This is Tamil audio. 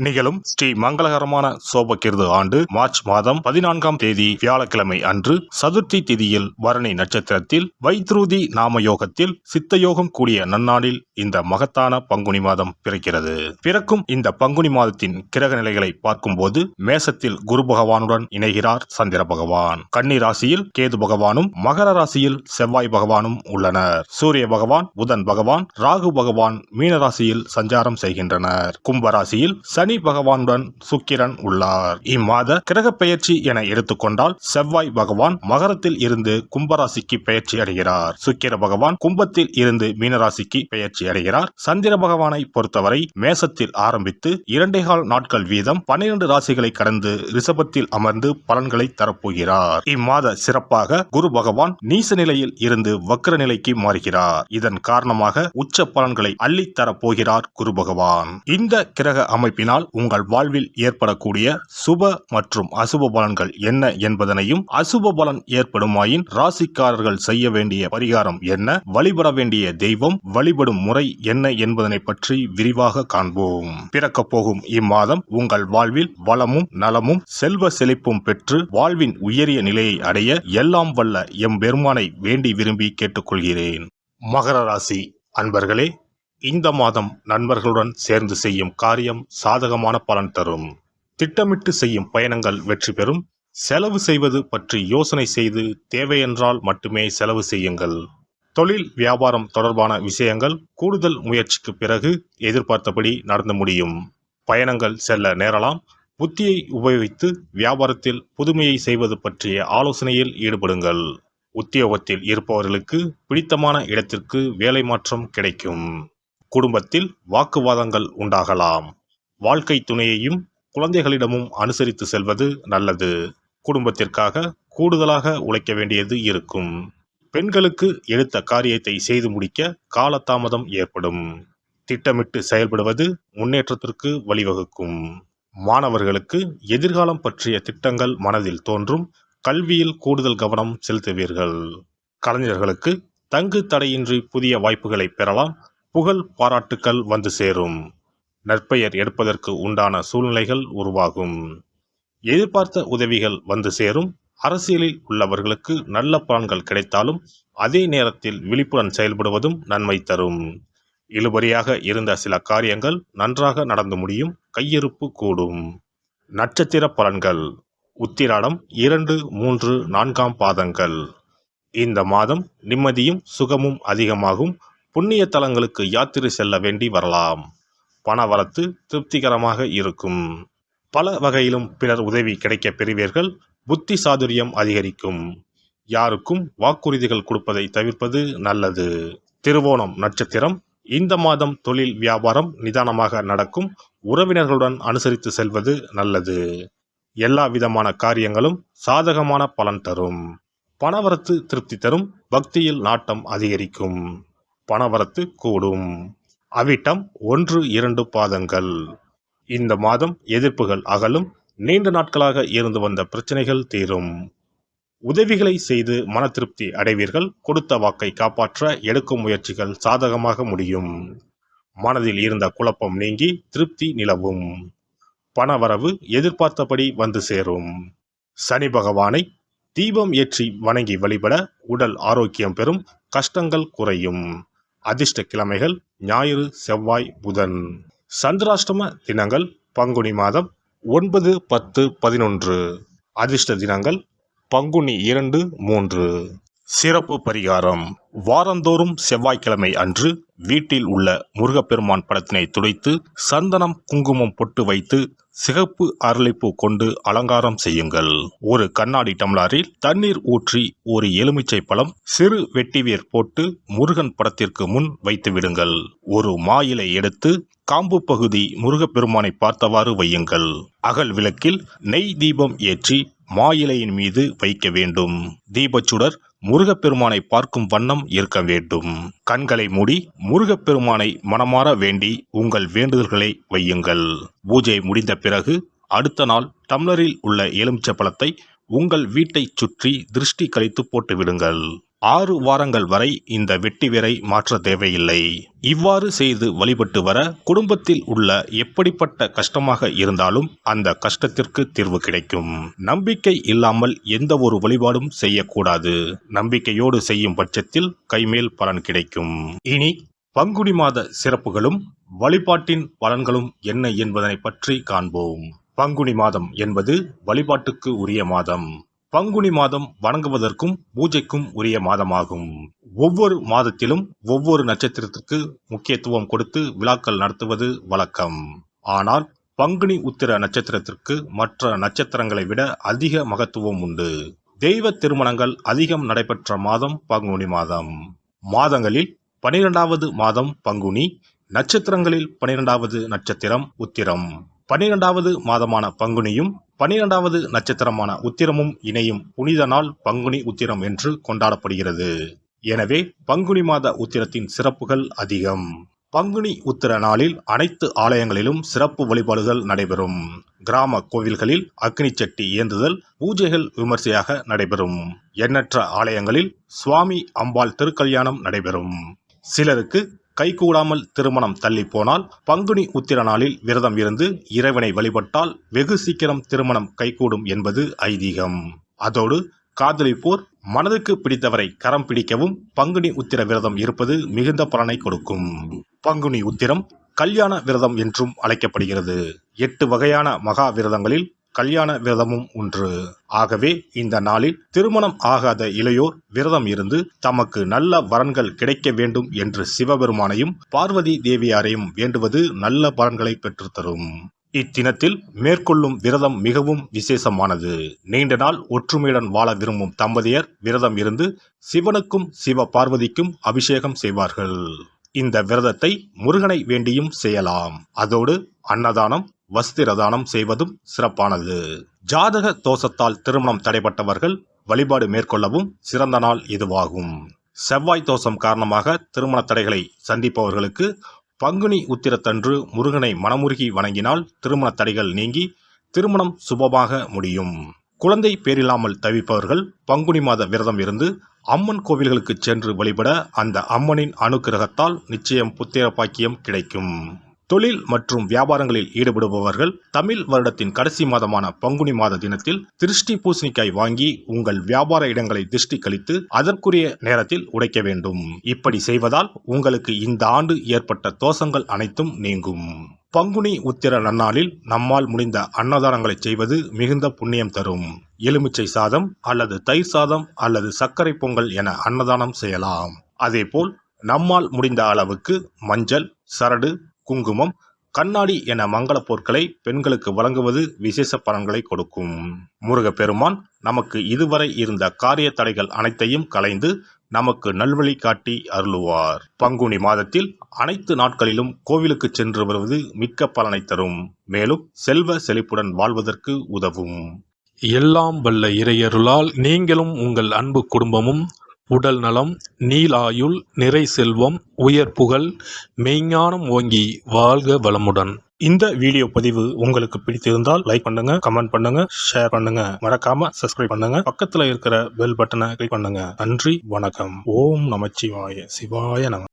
நிகழும் ஸ்ரீ மங்களகரமான சோபகிருது ஆண்டு மார்ச் மாதம் 14ஆம் தேதி வியாழக்கிழமை அன்று சதுர்த்தி திதியில் பரணி நட்சத்திரத்தில் வைத்ருதி நாம யோகத்தில் சித்தயோகம் கூடிய நன்னாளில் இந்த மகத்தான பங்குனி மாதம் பிறக்கிறது. பிறக்கும் இந்த பங்குனி மாதத்தின் கிரக நிலைகளை பார்க்கும்போது மேசத்தில் குரு பகவானுடன் இணைகிறார் சந்திர பகவான். கன்னி ராசியில் கேது பகவானும் மகர ராசியில் செவ்வாய் பகவானும் உள்ளனர். சூரிய பகவான், புதன் பகவான், ராகு பகவான் மீன ராசியில் சஞ்சாரம் செய்கின்றனர். கும்பராசியில் சனி பகவானுடன் சுக்கிரன் உள்ளார். இம்மாத கிரக பெயர்ச்சி என எடுத்துக்கொண்டால் செவ்வாய் பகவான் மகரத்தில் இருந்து கும்பராசிக்கு பெயர்ச்சி அடைகிறார். சுக்கிர பகவான் கும்பத்தில் இருந்து மீனராசிக்கு பெயர்ச்சி அடைகிறார். சந்திர பகவானை பொறுத்தவரை மேசத்தில் ஆரம்பித்து 2.25 நாட்கள் வீதம் 12 ராசிகளை கடந்து ரிஷபத்தில் அமர்ந்து பலன்களை தரப்போகிறார். இம்மாத சிறப்பாக குரு பகவான் நீச நிலையில் இருந்து வக்ர நிலைக்கு மாறுகிறார். இதன் காரணமாக உச்ச பலன்களை அள்ளித் தரப்போகிறார் குரு பகவான். இந்த கிரக அமைப்பினால் உங்கள் வாழ்வில் ஏற்படக்கூடிய சுப மற்றும் அசுப பலன்கள் என்ன என்பதனையும், அசுப பலன் ஏற்படுமாயின் ராசிக்காரர்கள் செய்ய வேண்டிய பரிகாரம் என்ன, வழிபட வேண்டிய தெய்வம், வழிபடும் முறை என்ன என்பதனை பற்றி விரிவாக காண்போம். பிறக்கப் போகும் இம்மாதம் உங்கள் வாழ்வில் வளமும் நலமும் செல்வ செழிப்பும் பெற்று வாழ்வின் உயரிய நிலையை அடைய எல்லாம் வல்ல எம்பெருமானை வேண்டி விரும்பி கேட்டுக்கொள்கிறேன். மகர ராசி அன்பர்களே, இந்த மாதம் நண்பர்களுடன் சேர்ந்து செய்யும் காரியம் சாதகமான பலன் தரும். திட்டமிட்டு செய்யும் பயணங்கள் வெற்றி பெறும். செலவு செய்வது பற்றி யோசனை செய்து தேவையென்றால் மட்டுமே செலவு செய்யுங்கள். தொழில் வியாபாரம் தொடர்பான விஷயங்கள் கூடுதல் முயற்சிக்கு பிறகு எதிர்பார்த்தபடி நடந்து முடியும். பயணங்கள் செல்ல நேரலாம். புத்தியை உபயோகித்து வியாபாரத்தில் புதுமையை செய்வது பற்றிய ஆலோசனையில் ஈடுபடுங்கள். உத்தியோகத்தில் இருப்பவர்களுக்கு பிடித்தமான இடத்திற்கு வேலை மாற்றம் கிடைக்கும். குடும்பத்தில் வாக்குவாதங்கள் உண்டாகலாம். வாழ்க்கை துணையையும் குழந்தைகளிடமும் அனுசரித்து செல்வது நல்லது. குடும்பத்திற்காக கூடுதலாக உழைக்க வேண்டியது இருக்கும். பெண்களுக்கு எடுத்த காரியத்தை செய்து முடிக்க காலதாமதம் ஏற்படும். திட்டமிட்டு செயல்படுவது முன்னேற்றத்திற்கு வழிவகுக்கும். மாணவர்களுக்கு எதிர்காலம் பற்றிய திட்டங்கள் மனதில் தோன்றும். கல்வியில் கூடுதல் கவனம் செலுத்துவீர்கள். கலைஞர்களுக்கு தங்கு தடையின்றி புதிய வாய்ப்புகளை பெறலாம். புகழ் பாராட்டுக்கள் வந்து சேரும். நற்பெயர் எடுப்பதற்கு உண்டான சூழ்நிலைகள் உருவாகும். எதிர்பார்த்த உதவிகள் வந்து சேரும். அரசியலில் உள்ளவர்களுக்கு நல்ல பலன்கள் கிடைத்தாலும் அதே நேரத்தில் விழிப்புடன் செயல்படுவதும் நன்மை தரும். இழுபறியாக இருந்த சில காரியங்கள் நன்றாக நடந்து முடியும். கையிருப்பு கூடும். நட்சத்திர பலன்கள். உத்திராடம் 2, 3, 4ஆம் பாதங்கள். இந்த மாதம் நிம்மதியும் சுகமும் அதிகமாகும். புண்ணிய தலங்களுக்கு யாத்திரை செல்ல வேண்டி வரலாம். பணவரத்து திருப்திகரமாக இருக்கும். பல வகையிலும் பிறர் உதவி கிடைக்க பெறுவீர்கள். புத்தி சாதுரியம் அதிகரிக்கும். யாருக்கும் வாக்குறுதிகள் கொடுப்பதை தவிர்ப்பது நல்லது. திருவோணம் நட்சத்திரம். இந்த மாதம் தொழில் வியாபாரம் நிதானமாக நடக்கும். உறவினர்களுடன் அனுசரித்து செல்வது நல்லது. எல்லா விதமான காரியங்களும் சாதகமான பலன் தரும். பணவரத்து திருப்தி தரும். பக்தியில் நாட்டம் அதிகரிக்கும். பணவரத்து கூடும். அவிட்டம் 1, 2 பாதங்கள். இந்த மாதம் எதிர்ப்புகள் அகலும். நீண்ட நாட்களாக இருந்து வந்த பிரச்சனைகள் தீரும். உதவிகளை செய்து மன திருப்தி அடைவீர்கள். கொடுத்த வாக்கை காப்பாற்ற எடுக்கும் முயற்சிகள் சாதகமாக முடியும். மனதில் இருந்த குழப்பம் நீங்கி திருப்தி நிலவும். பணவரவு எதிர்பார்த்தபடி வந்து சேரும். சனி பகவானை தீபம் ஏற்றி வணங்கி வழிபட உடல் ஆரோக்கியம் பெறும். கஷ்டங்கள் குறையும். அதிர்ஷ்ட கிழமைகள் ஞாயிறு, செவ்வாய், புதன். சந்திராஷ்டம தினங்கள் பங்குனி மாதம் 9, 10, 11. அதிர்ஷ்ட தினங்கள் பங்குனி 2, 3. சிறப்பு பரிகாரம். வாரந்தோறும் செவ்வாய்க்கிழமை அன்று வீட்டில் உள்ள முருகப்பெருமான் படத்தினை துடைத்து சந்தனம் குங்குமம் பொட்டு வைத்து சிகப்பு அரளிப்பூ கொண்டு அலங்காரம் செய்யுங்கள். ஒரு கண்ணாடி டம்ளரில் தண்ணீர் ஊற்றி ஒரு எலுமிச்சை பழம் சிறு வெட்டிவேர் போட்டு முருகன் படத்திற்கு முன் வைத்து விடுங்கள். ஒரு மா இலை எடுத்து காம்பு பகுதி முருகப்பெருமானை பார்த்தவாறு வையுங்கள். அகல் விளக்கில் நெய் தீபம் ஏற்றி மா இலையின் மீது வைக்க வேண்டும். தீபச்சுடர் முருகப்பெருமானை பார்க்கும் வண்ணம் இருக்க வேண்டும். கண்களை மூடி முருகப்பெருமானை மனமாற வேண்டி உங்கள் வேண்டுதல்களை வையுங்கள். பூஜை முடிந்த பிறகு அடுத்த நாள் டம்ளரில் உள்ள எலுமிச்சை பழத்தை உங்கள் வீட்டை சுற்றி திருஷ்டி கழித்து போட்டு விடுங்கள். 6 வாரங்கள் வரை இந்த வெட்டிவேரை மாற்ற தேவையில்லை. இவ்வாறு செய்து வழிபட்டு வர குடும்பத்தில் உள்ள எப்படிப்பட்ட கஷ்டமாக இருந்தாலும் அந்த கஷ்டத்திற்கு தீர்வு கிடைக்கும். நம்பிக்கை இல்லாமல் எந்த ஒரு வழிபாடும் செய்யக்கூடாது. நம்பிக்கையோடு செய்யும் பட்சத்தில் கைமேல் பலன் கிடைக்கும். இனி பங்குனி மாத சிறப்புகளும் வழிபாட்டின் பலன்களும் என்ன என்பதனை பற்றி காண்போம். பங்குனி மாதம் என்பது வழிபாட்டுக்கு உரிய மாதம். பங்குனி மாதம் வணங்குவதற்கும் பூஜைக்கும் உரிய மாதமாகும். ஒவ்வொரு மாதத்திலும் ஒவ்வொரு நட்சத்திரத்திற்கு முக்கியத்துவம் கொடுத்து விழாக்கள் நடத்துவது வழக்கம். ஆனால் பங்குனி உத்திர நட்சத்திரத்திற்கு மற்ற நட்சத்திரங்களை விட அதிக மகத்துவம் உண்டு. தெய்வ திருமணங்கள் அதிகம் நடைபெற்ற மாதம் பங்குனி மாதம். மாதங்களில் 12வது மாதம் பங்குனி, நட்சத்திரங்களில் 12வது நட்சத்திரம் உத்திரம். 12வது மாதமான பங்குனியும் 12வது நட்சத்திரமான உத்திரமும் இணையும் புனித நாள் பங்குனி உத்திரம் என்று கொண்டாடப்படுகிறது. எனவே பங்குனி மாத உத்திரத்தின் சிறப்புகள் அதிகம். பங்குனி உத்திர நாளில் அனைத்து ஆலயங்களிலும் சிறப்பு வழிபாடுகள் நடைபெறும். கிராம கோவில்களில் அக்னி சட்டி ஏந்துதல், பூஜைகள் விமர்சையாக நடைபெறும். எண்ணற்ற ஆலயங்களில் சுவாமி அம்பாள் திருக்கல்யாணம் நடைபெறும். சிலருக்கு கைகூடாமல் திருமணம் தள்ளி போனால் பங்குனி உத்திர நாளில் விரதம் இருந்து இறைவனை வழிபட்டால் வெகு சீக்கிரம் திருமணம் கைகூடும் என்பது ஐதீகம். அதோடு காதலிப்போர் மனதுக்கு பிடித்தவரை கரம் பிடிக்கவும் பங்குனி உத்திர விரதம் இருப்பது மிகுந்த பலனை கொடுக்கும். பங்குனி உத்திரம் கல்யாண விரதம் என்றும் அழைக்கப்படுகிறது. 8 வகையான மகா விரதங்களில் கல்யாண விரதமும் ஒன்று. ஆகவே இந்த நாளில் திருமணம் ஆகாத இளையோர் விரதம் இருந்து தமக்கு நல்ல வரன்கள் கிடைக்க வேண்டும் என்று சிவபெருமானையும் பார்வதி தேவியாரையும் வேண்டுவது நல்ல பலன்களை பெற்றுத்தரும். இத்தினத்தில் மேற்கொள்ளும் விரதம் மிகவும் விசேஷமானது. நீண்ட நாள் ஒற்றுமையுடன் வாழ விரும்பும் தம்பதியர் விரதம் இருந்து சிவனுக்கும் சிவ பார்வதிக்கும் அபிஷேகம் செய்வார்கள். இந்த விரதத்தை முருகனை வேண்டியும் செய்யலாம். அதோடு அன்னதானம், வஸ்திரதானம் செய்வதும் சிறப்பானது. ஜாதக தோஷத்தால் திருமணம் தடைப்பட்டவர்கள் வழிபாடு மேற்கொள்ளவும் சிறந்த நாள் இதுவாகும். செவ்வாய் தோஷம் காரணமாக திருமண தடைகளை சந்திப்பவர்களுக்கு பங்குனி உத்திரத்தன்று முருகனை மனமுருகி வணங்கினால் திருமண தடைகள் நீங்கி திருமணம் சுபமாக முடியும். குழந்தை பேரில்லாமல் தவிப்பவர்கள் பங்குனி மாத விரதம் இருந்து அம்மன் கோவில்களுக்கு சென்று வழிபட அந்த அம்மனின் அனுக்கிரகத்தால் நிச்சயம் புத்திர பாக்கியம் கிடைக்கும். தொழில் மற்றும் வியாபாரங்களில் ஈடுபடுபவர்கள் தமிழ் வருடத்தின் கடைசி மாதமான பங்குனி மாத தினத்தில் திருஷ்டி பூசணிக்காய் வாங்கி உங்கள் வியாபார இடங்களை திருஷ்டி கழித்து அதற்குரிய நேரத்தில் உடைக்க வேண்டும். இப்படி செய்வதால் உங்களுக்கு இந்த ஆண்டு ஏற்பட்ட தோஷங்கள் அனைத்தும் நீங்கும். பங்குனி உத்திர நன்னாளில் நம்மால் முடிந்த அன்னதானங்களை செய்வது மிகுந்த புண்ணியம் தரும். எலுமிச்சை சாதம் அல்லது தயிர் சாதம் அல்லது சர்க்கரை பொங்கல் என அன்னதானம் செய்யலாம். அதேபோல் நம்மால் முடிந்த அளவுக்கு மஞ்சள், சரடு, குங்குமம், கண்ணாடி என மங்கள பொருட்களை பெண்களுக்கு வழங்குவது விசேஷ பலன்களை கொடுக்கும். முருகப்பெருமான் நமக்கு இதுவரை இருந்த காரிய தடைகள் அனைத்தையும் களைந்து நமக்கு நல்வழி காட்டி அருளுவார். பங்குனி மாதத்தில் அனைத்து நாட்களிலும் கோவிலுக்கு சென்று வருவது மிக்க பலனை தரும். மேலும் செல்வ செழிப்புடன் வாழ்வதற்கு உதவும். எல்லாம் வல்ல இறையருளால் நீங்களும் உங்கள் அன்பு குடும்பமும் உடல் நலம், நீலாயுள், நிறை செல்வம், உயர் புகழ், மெய்ஞானம் ஓங்கி வாழ்க வளமுடன். இந்த வீடியோ பதிவு உங்களுக்கு பிடித்திருந்தால் லைக் பண்ணுங்க, கமெண்ட் பண்ணுங்க, ஷேர் பண்ணுங்க, மறக்காம சப்ஸ்கிரைப் பண்ணுங்க, பக்கத்துல இருக்கிற பெல் பட்டனை கிளிக் பண்ணுங்க. நன்றி, வணக்கம். ஓம் நமச்சிவாய. சிவாய நம.